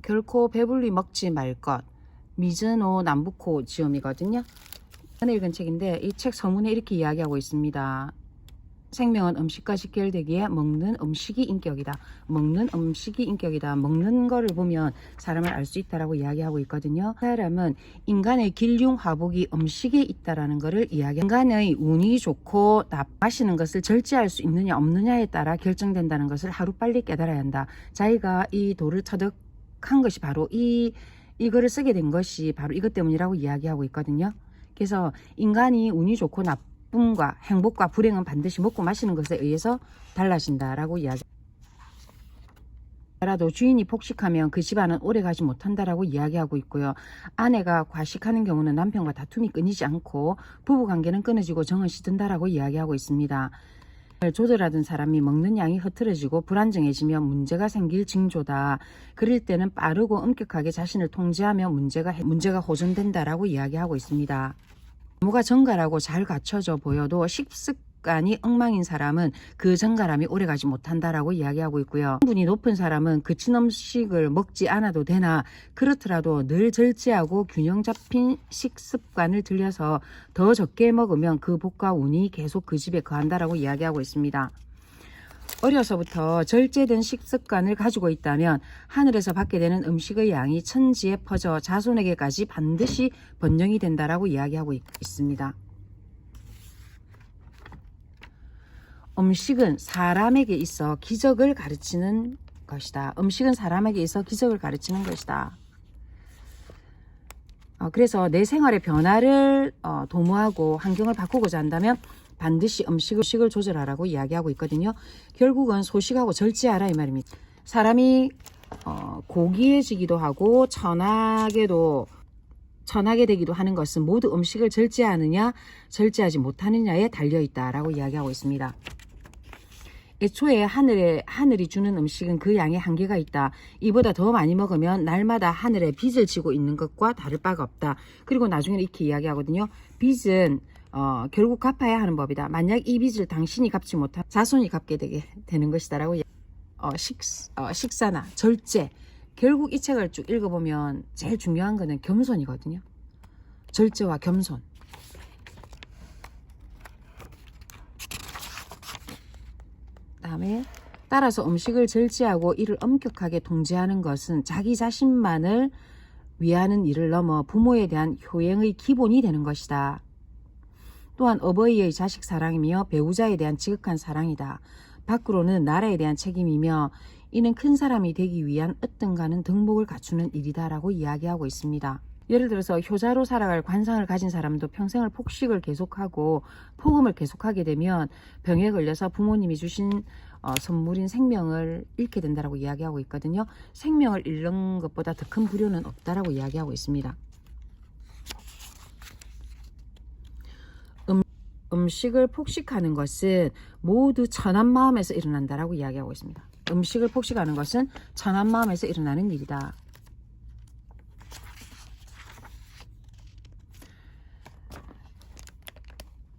결코 배불리 먹지 말 것. 미즈노 남부코 지음이거든요. 전에 읽은 책인데 이 책 서문에 이렇게 이야기하고 있습니다. 생명은 음식과 직결되기에 먹는 음식이 인격이다. 먹는 음식이 인격이다. 먹는 거를 보면 사람을 알 수 있다라고 이야기하고 있거든요. 사람은 인간의 길흉화복이 음식에 있다라는 것을 이야기합니다. 인간의 운이 좋고 마시는 것을 절제할 수 있느냐 없느냐에 따라 결정된다는 것을 하루빨리 깨달아야 한다. 자기가 이 도를 터득한 것이 바로 이거를 쓰게 된 것이 바로 이것 때문이라고 이야기하고 있거든요. 그래서 인간이 운이 좋고 나쁨과 행복과 불행은 반드시 먹고 마시는 것에 의해서 달라진다라고 이야기합니다. 라도 주인이 폭식하면 그 집안은 오래가지 못한다라고 이야기하고 있고요. 아내가 과식하는 경우는 남편과 다툼이 끊이지 않고 부부관계는 끊어지고 정은 시든다라고 이야기하고 있습니다. 조절하던 사람이 먹는 양이 흐트러지고 불안정해지며 문제가 생길 징조다. 그럴 때는 빠르고 엄격하게 자신을 통제하며 문제가 호전된다라고 이야기하고 있습니다. 뭐가 정갈하고 잘 갖춰져 보여도 식습관이 엉망인 사람은 그 정갈함이 오래가지 못한다라고 이야기하고 있고요. 성분이 높은 사람은 그친 음식을 먹지 않아도 되나 그렇더라도 늘 절제하고 균형 잡힌 식습관을 들여서 더 적게 먹으면 그 복과 운이 계속 그 집에 거한다라고 이야기하고 있습니다. 어려서부터 절제된 식습관을 가지고 있다면 하늘에서 받게 되는 음식의 양이 천지에 퍼져 자손에게까지 반드시 번영이 된다라고 이야기하고 있습니다. 음식은 사람에게 있어 기적을 가르치는 것이다. 음식은 사람에게 있어 기적을 가르치는 것이다. 그래서 내 생활의 변화를 도모하고 환경을 바꾸고자 한다면 반드시 음식을 조절하라고 이야기하고 있거든요. 결국은 소식하고 절제하라 이 말입니다. 사람이 고귀해지기도 하고 천하게 되기도 하는 것은 모두 음식을 절제하느냐 절제하지 못하느냐에 달려있다라고 이야기하고 있습니다. 애초에 하늘이 주는 음식은 그 양의 한계가 있다. 이보다 더 많이 먹으면 날마다 하늘에 빚을 지고 있는 것과 다를 바가 없다. 그리고 나중에 이렇게 이야기하거든요. 빚은 결국 갚아야 하는 법이다. 만약 이 빚을 당신이 갚지 못하면 자손이 갚게 되는 것이다 라고 식사나 절제. 결국 이 책을 쭉 읽어보면 제일 중요한 거는 겸손이거든요. 절제와 겸손. 다음에 따라서 음식을 절제하고 이를 엄격하게 통제하는 것은 자기 자신만을 위하는 일을 넘어 부모에 대한 효행의 기본이 되는 것이다. 또한 어버이의 자식 사랑이며 배우자에 대한 지극한 사랑이다. 밖으로는 나라에 대한 책임이며 이는 큰 사람이 되기 위한 어떤가는 덕목을 갖추는 일이다라고 이야기하고 있습니다. 예를 들어서 효자로 살아갈 관상을 가진 사람도 평생을 폭식을 계속하고 폭음을 계속하게 되면 병에 걸려서 부모님이 주신 선물인 생명을 잃게 된다라고 이야기하고 있거든요. 생명을 잃는 것보다 더 큰 불효는 없다라고 이야기하고 있습니다. 음식을 폭식하는 것은 모두 천한 마음에서 일어난다라고 이야기하고 있습니다. 음식을 폭식하는 것은 천한 마음에서 일어나는 일이다.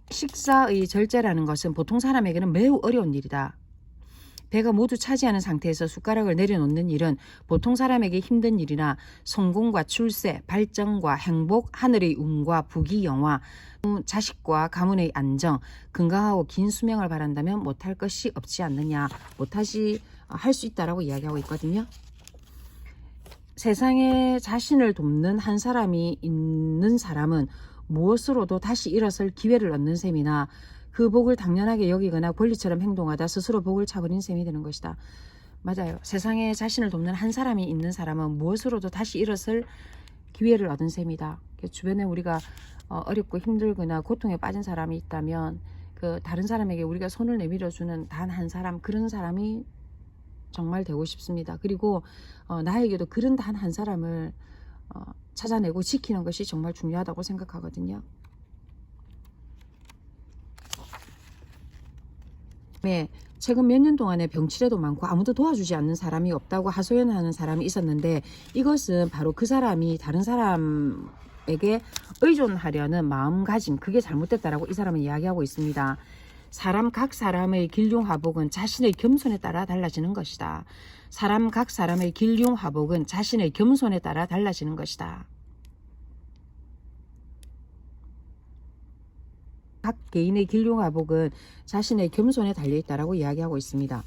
식사의 절제라는 것은 보통 사람에게는 매우 어려운 일이다. 배가 모두 차지하는 상태에서 숟가락을 내려놓는 일은 보통 사람에게 힘든 일이나 성공과 출세, 발전과 행복, 하늘의 운과 부귀 영화, 자식과 가문의 안정, 건강하고 긴 수명을 바란다면 못할 것이 없지 않느냐. 할 수 있다라고 이야기하고 있거든요. 세상에 자신을 돕는 한 사람이 있는 사람은 무엇으로도 다시 일어설 기회를 얻는 셈이나 그 복을 당연하게 여기거나 권리처럼 행동하다 스스로 복을 차버린 셈이 되는 것이다. 맞아요. 세상에 자신을 돕는 한 사람이 있는 사람은 무엇으로도 다시 일어설 기회를 얻은 셈이다. 주변에 우리가 어렵고 힘들거나 고통에 빠진 사람이 있다면 그 다른 사람에게 우리가 손을 내밀어주는 단 한 사람, 그런 사람이 정말 되고 싶습니다. 그리고 나에게도 그런 단 한 사람을 찾아내고 지키는 것이 정말 중요하다고 생각하거든요. 최근 몇 년 동안에 병치레도 많고 아무도 도와주지 않는 사람이 없다고 하소연하는 사람이 있었는데 이것은 바로 그 사람이 다른 사람에게 의존하려는 마음가짐, 그게 잘못됐다라고 이 사람은 이야기하고 있습니다. 각 사람의 길흉화복은 자신의 겸손에 따라 달라지는 것이다. 각 사람의 길흉화복은 자신의 겸손에 따라 달라지는 것이다. 각 개인의 길흉화복은 자신의 겸손에 달려있다라고 이야기하고 있습니다.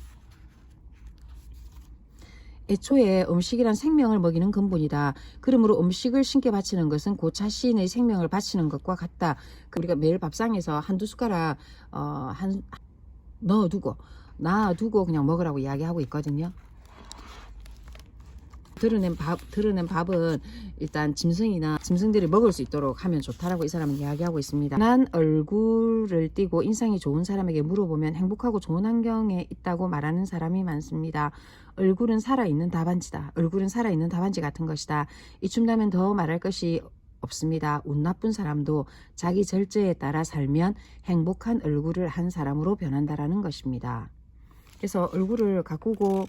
애초에 음식이란 생명을 먹이는 근본이다. 그러므로 음식을 신께 바치는 것은 곧 자신의 생명을 바치는 것과 같다. 우리가 매일 밥상에서 한두 숟가락 놔두고 그냥 먹으라고 이야기하고 있거든요. 드러낸 밥은 일단 짐승들이 먹을 수 있도록 하면 좋다라고 이 사람은 이야기하고 있습니다. 난 얼굴을 띠고 인상이 좋은 사람에게 물어보면 행복하고 좋은 환경에 있다고 말하는 사람이 많습니다. 얼굴은 살아있는 답안지다. 얼굴은 살아있는 답안지 같은 것이다. 이쯤다면 더 말할 것이 없습니다. 운 나쁜 사람도 자기 절제에 따라 살면 행복한 얼굴을 한 사람으로 변한다라는 것입니다. 그래서 얼굴을 가꾸고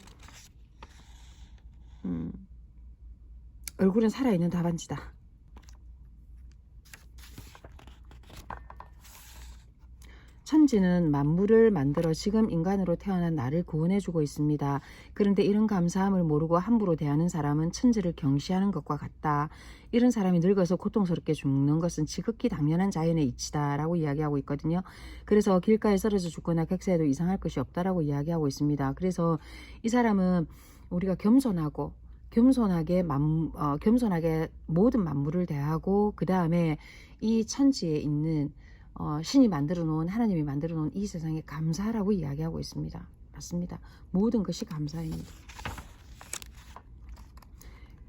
얼굴은 살아있는 답안지다. 천지는 만물을 만들어 지금 인간으로 태어난 나를 구원해주고 있습니다. 그런데 이런 감사함을 모르고 함부로 대하는 사람은 천지를 경시하는 것과 같다. 이런 사람이 늙어서 고통스럽게 죽는 것은 지극히 당연한 자연의 이치다 라고 이야기하고 있거든요. 그래서 길가에 쓰러져 죽거나 객사해도 이상할 것이 없다라고 이야기하고 있습니다. 그래서 이 사람은 우리가 겸손하게 모든 만물을 대하고 그 다음에 이 천지에 있는 신이 만들어 놓은 하나님이 만들어 놓은 이 세상에 감사라고 이야기하고 있습니다. 맞습니다. 모든 것이 감사입니다.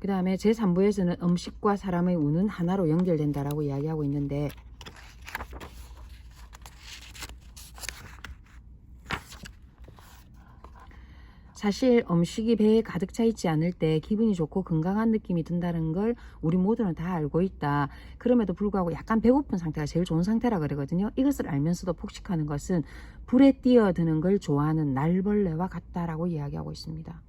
그 다음에 제3부에서는 음식과 사람의 운은 하나로 연결된다라고 이야기하고 있는데 사실 음식이 배에 가득 차 있지 않을 때 기분이 좋고 건강한 느낌이 든다는 걸 우리 모두는 다 알고 있다. 그럼에도 불구하고 약간 배고픈 상태가 제일 좋은 상태라 그러거든요. 이것을 알면서도 폭식하는 것은 불에 뛰어드는 걸 좋아하는 날벌레와 같다라고 이야기하고 있습니다.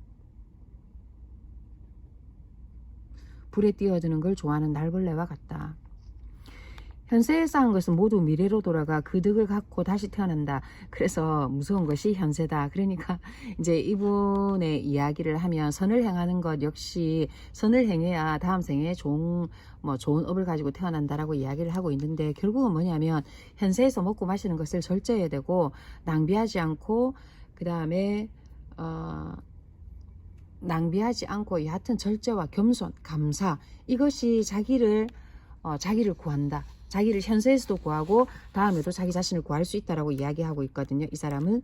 불에 뛰어드는 걸 좋아하는 날벌레와 같다. 현세에 쌓은 것은 모두 미래로 돌아가 그 덕을 갖고 다시 태어난다. 그래서 무서운 것이 현세다. 그러니까 이제 이분의 이야기를 하면 선을 행하는 것 역시 선을 행해야 다음 생에 좋은 업을 가지고 태어난다라고 이야기를 하고 있는데 결국은 뭐냐면 현세에서 먹고 마시는 것을 절제해야 되고 낭비하지 않고 그 다음에 낭비하지 않고 여하튼 절제와 겸손, 감사 이것이 자기를 구한다. 자기를 현세에서도 구하고 다음에도 자기 자신을 구할 수 있다라고 이야기하고 있거든요. 이 사람은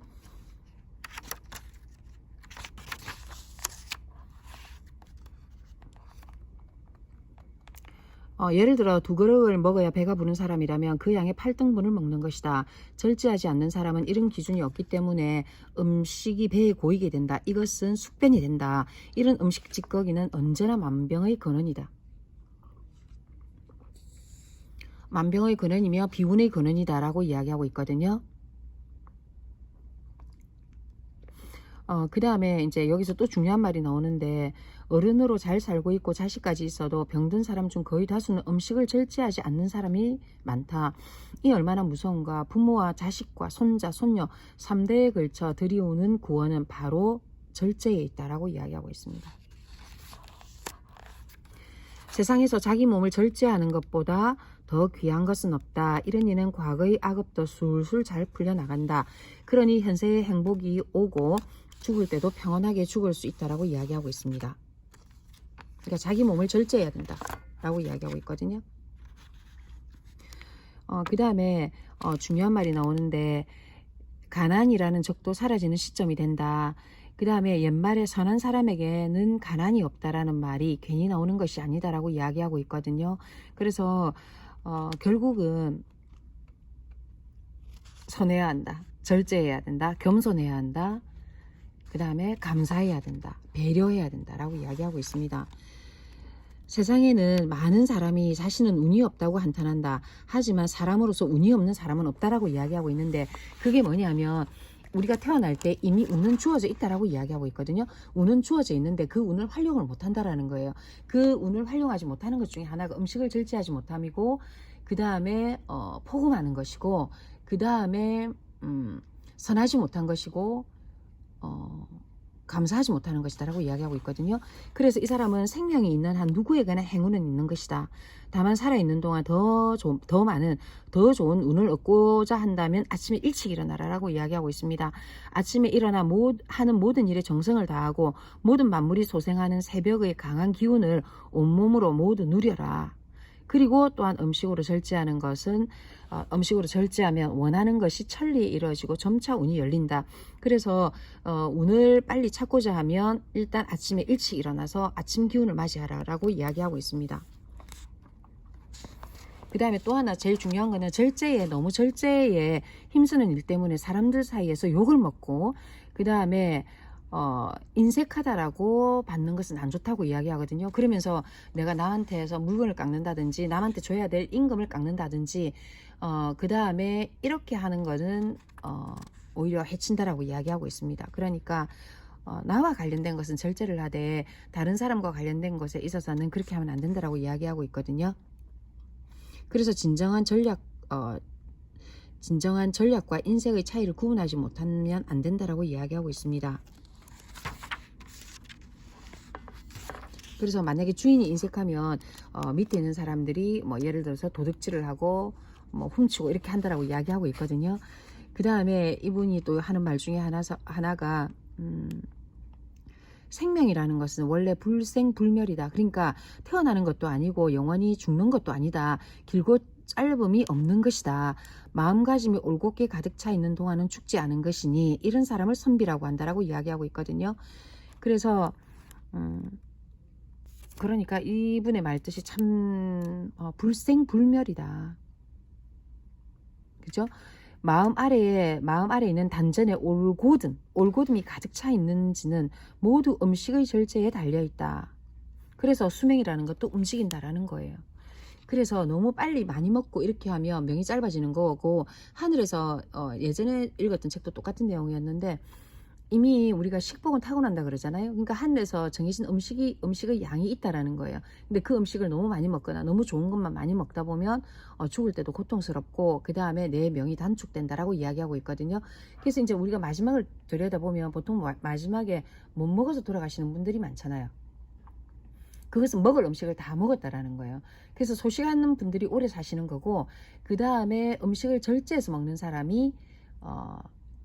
예를 들어 2그릇을 먹어야 배가 부른 사람이라면 그 양의 8등분을 먹는 것이다. 절제하지 않는 사람은 이런 기준이 없기 때문에 음식이 배에 고이게 된다. 이것은 숙변이 된다. 이런 음식 찌꺼기는 언제나 만병의 근원이다. 만병의 근원이며 비운의 근원이다 라고 이야기하고 있거든요. 그 다음에 이제 여기서 또 중요한 말이 나오는데 어른으로 잘 살고 있고 자식까지 있어도 병든 사람 중 거의 다수는 음식을 절제하지 않는 사람이 많다. 이 얼마나 무서운가. 부모와 자식과 손자, 손녀 3대에 걸쳐 들이오는 구원은 바로 절제에 있다라고 이야기하고 있습니다. 세상에서 자기 몸을 절제하는 것보다 더 귀한 것은 없다. 이런 이는 과거의 악업도 술술 잘 풀려나간다. 그러니 현세의 행복이 오고 죽을 때도 평온하게 죽을 수 있다라고 이야기하고 있습니다. 그러니까 자기 몸을 절제해야 된다 라고 이야기하고 있거든요. 그 다음에 중요한 말이 나오는데 가난이라는 적도 사라지는 시점이 된다. 그 다음에 옛말에 선한 사람에게는 가난이 없다라는 말이 괜히 나오는 것이 아니다라고 이야기하고 있거든요. 그래서 결국은 선해야 한다. 절제해야 된다. 겸손해야 한다. 그 다음에 감사해야 된다. 배려해야 된다라고 이야기하고 있습니다. 세상에는 많은 사람이 자신은 운이 없다고 한탄한다. 하지만 사람으로서 운이 없는 사람은 없다라고 이야기하고 있는데 그게 뭐냐면 우리가 태어날 때 이미 운은 주어져 있다라고 이야기하고 있거든요. 운은 주어져 있는데 그 운을 활용을 못한다라는 거예요. 그 운을 활용하지 못하는 것 중에 하나가 음식을 절제하지 못함이고 그 다음에 포금하는 것이고 그 다음에 선하지 못한 것이고 감사하지 못하는 것이다 라고 이야기하고 있거든요. 그래서 이 사람은 생명이 있는 한 누구에게나 행운은 있는 것이다. 다만 살아있는 동안 더 좋은 운을 얻고자 한다면 아침에 일찍 일어나라 라고 이야기하고 있습니다. 아침에 일어나 하는 모든 일에 정성을 다하고 모든 만물이 소생하는 새벽의 강한 기운을 온몸으로 모두 누려라. 그리고 또한 음식으로 절제하는 것은 음식으로 절제하면 원하는 것이 천리에 이루어지고 점차 운이 열린다. 그래서 운을 빨리 찾고자 하면 일단 아침에 일찍 일어나서 아침 기운을 맞이하라라고 이야기하고 있습니다. 그 다음에 또 하나 제일 중요한 거는 너무 절제에 힘쓰는 일 때문에 사람들 사이에서 욕을 먹고 그 다음에 인색하다라고 받는 것은 안 좋다고 이야기하거든요. 그러면서 내가 나한테서 물건을 깎는다든지 남한테 줘야 될 임금을 깎는다든지 그 다음에 이렇게 하는 것은 오히려 해친다라고 이야기하고 있습니다. 그러니까 나와 관련된 것은 절제를 하되 다른 사람과 관련된 것에 있어서는 그렇게 하면 안 된다라고 이야기하고 있거든요. 그래서 진정한 전략과 인색의 차이를 구분하지 못하면 안 된다라고 이야기하고 있습니다. 그래서 만약에 주인이 인색하면 밑에 있는 사람들이 뭐 예를 들어서 도둑질을 하고 뭐 훔치고 이렇게 한다라고 이야기하고 있거든요. 그 다음에 이분이 또 하는 말 중에 하나가 생명이라는 것은 원래 불생불멸이다. 그러니까 태어나는 것도 아니고 영원히 죽는 것도 아니다. 길고 짧음이 없는 것이다. 마음가짐이 올곧게 가득 차 있는 동안은 죽지 않은 것이니 이런 사람을 선비라고 한다라고 이야기하고 있거든요. 그래서 그러니까 이분의 말뜻이 참 불생불멸이다. 그죠? 마음 아래에 있는 단전의 올곧음이 가득 차 있는지는 모두 음식의 절제에 달려있다. 그래서 수명이라는 것도 움직인다라는 거예요. 그래서 너무 빨리 많이 먹고 이렇게 하면 명이 짧아지는 거고 하늘에서 예전에 읽었던 책도 똑같은 내용이었는데 이미 우리가 식복은 타고난다 그러잖아요. 그러니까 하늘에서 정해진 음식의 양이 있다라는 거예요. 근데 그 음식을 너무 많이 먹거나 너무 좋은 것만 많이 먹다 보면 죽을 때도 고통스럽고 그 다음에 내 명이 단축된다라고 이야기하고 있거든요. 그래서 이제 우리가 마지막을 들여다보면 보통 마지막에 못 먹어서 돌아가시는 분들이 많잖아요. 그것은 먹을 음식을 다 먹었다라는 거예요. 그래서 소식하는 분들이 오래 사시는 거고 그 다음에 음식을 절제해서 먹는 사람이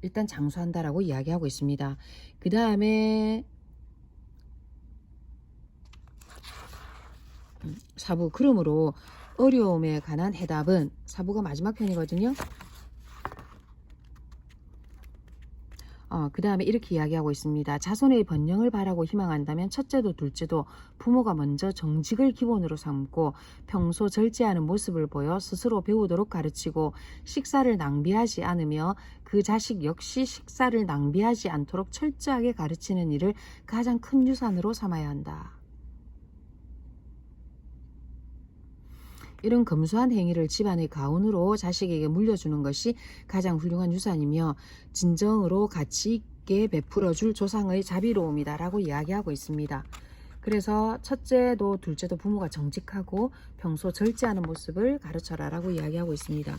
일단 장수한다라고 이야기하고 있습니다. 그 다음에 4부 그러므로 어려움에 관한 해답은 4부가 마지막 편이거든요. 그 다음에 이렇게 이야기하고 있습니다. 자손의 번영을 바라고 희망한다면 첫째도 둘째도 부모가 먼저 정직을 기본으로 삼고 평소 절제하는 모습을 보여 스스로 배우도록 가르치고 식사를 낭비하지 않으며 그 자식 역시 식사를 낭비하지 않도록 철저하게 가르치는 일을 가장 큰 유산으로 삼아야 한다. 이런 검소한 행위를 집안의 가훈으로 자식에게 물려주는 것이 가장 훌륭한 유산이며 진정으로 가치 있게 베풀어줄 조상의 자비로움이다 라고 이야기하고 있습니다. 그래서 첫째도 둘째도 부모가 정직하고 평소 절제하는 모습을 가르쳐라 라고 이야기하고 있습니다.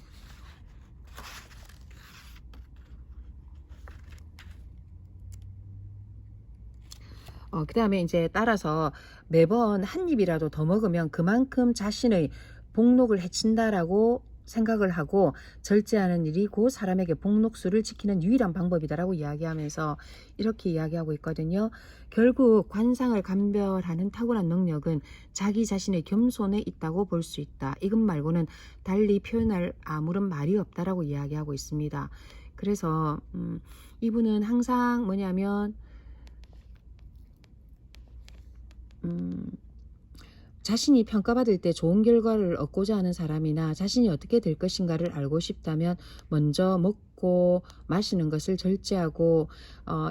그 다음에 이제 따라서 매번 한 입이라도 더 먹으면 그만큼 자신의 복록을 해친다라고 생각을 하고 절제하는 일이 곧 사람에게 복록수를 지키는 유일한 방법이다라고 이야기하면서 이렇게 이야기하고 있거든요. 결국 관상을 감별하는 탁월한 능력은 자기 자신의 겸손에 있다고 볼 수 있다. 이것 말고는 달리 표현할 아무런 말이 없다라고 이야기하고 있습니다. 그래서 이분은 항상 뭐냐면 자신이 평가받을 때 좋은 결과를 얻고자 하는 사람이나 자신이 어떻게 될 것인가를 알고 싶다면 먼저 먹고 마시는 것을 절제하고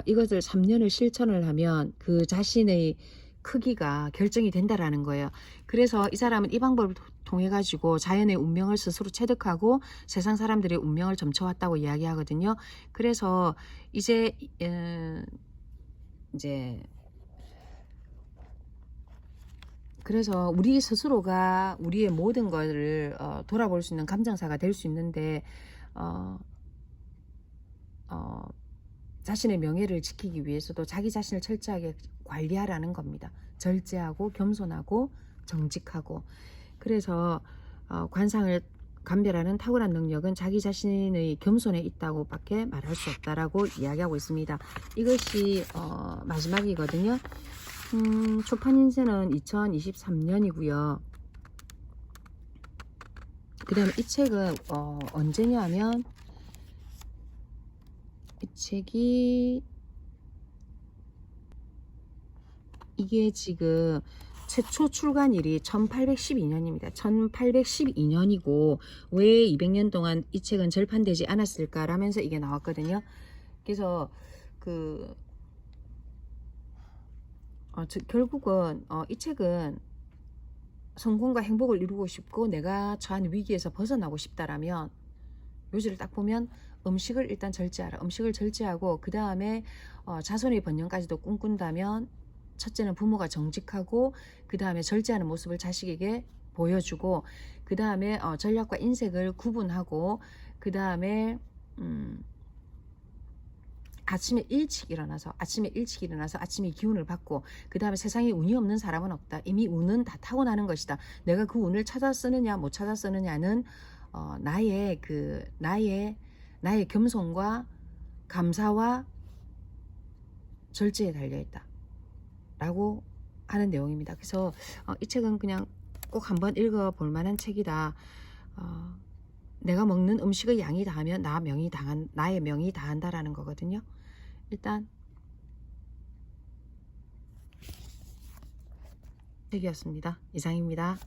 이것을 3년을 실천을 하면 그 자신의 크기가 결정이 된다라는 거예요. 그래서 이 사람은 이 방법을 통해 가지고 자연의 운명을 스스로 체득하고 세상 사람들의 운명을 점쳐왔다고 이야기하거든요. 그래서 이제 그래서 우리 스스로가 우리의 모든 것을 돌아볼 수 있는 감정사가 될 수 있는데 자신의 명예를 지키기 위해서도 자기 자신을 철저하게 관리하라는 겁니다. 절제하고 겸손하고 정직하고. 그래서 관상을 감별하는 탁월한 능력은 자기 자신의 겸손에 있다고 밖에 말할 수 없다라고 이야기하고 있습니다. 이것이 마지막이거든요. 초판 인쇄는 2023년이고요. 그 다음에 이 책은 언제냐 하면 이 책이 이게 지금 최초 출간일이 1812년입니다. 1812년이고 왜 200년 동안 이 책은 절판되지 않았을까라면서 이게 나왔거든요. 그래서 결국은 이 책은 성공과 행복을 이루고 싶고 내가 처한 위기에서 벗어나고 싶다라면 묘지를 딱 보면 음식을 일단 절제하라. 음식을 절제하고 그 다음에 자손의 번영까지도 꿈꾼다면 첫째는 부모가 정직하고 그 다음에 절제하는 모습을 자식에게 보여주고 그 다음에 전략과 인색을 구분하고 그 다음에 아침에 일찍 일어나서 아침에 기운을 받고 그 다음에 세상에 운이 없는 사람은 없다. 이미 운은 다 타고나는 것이다. 내가 그 운을 찾아 쓰느냐 못 찾아 쓰느냐는 나의 겸손과 감사와 절제에 달려있다 라고 하는 내용입니다. 그래서 이 책은 그냥 꼭 한번 읽어볼 만한 책이다. 내가 먹는 음식의 양이 다하면 나의 명이 다한다라는 거거든요. 일단 책이었습니다. 이상입니다.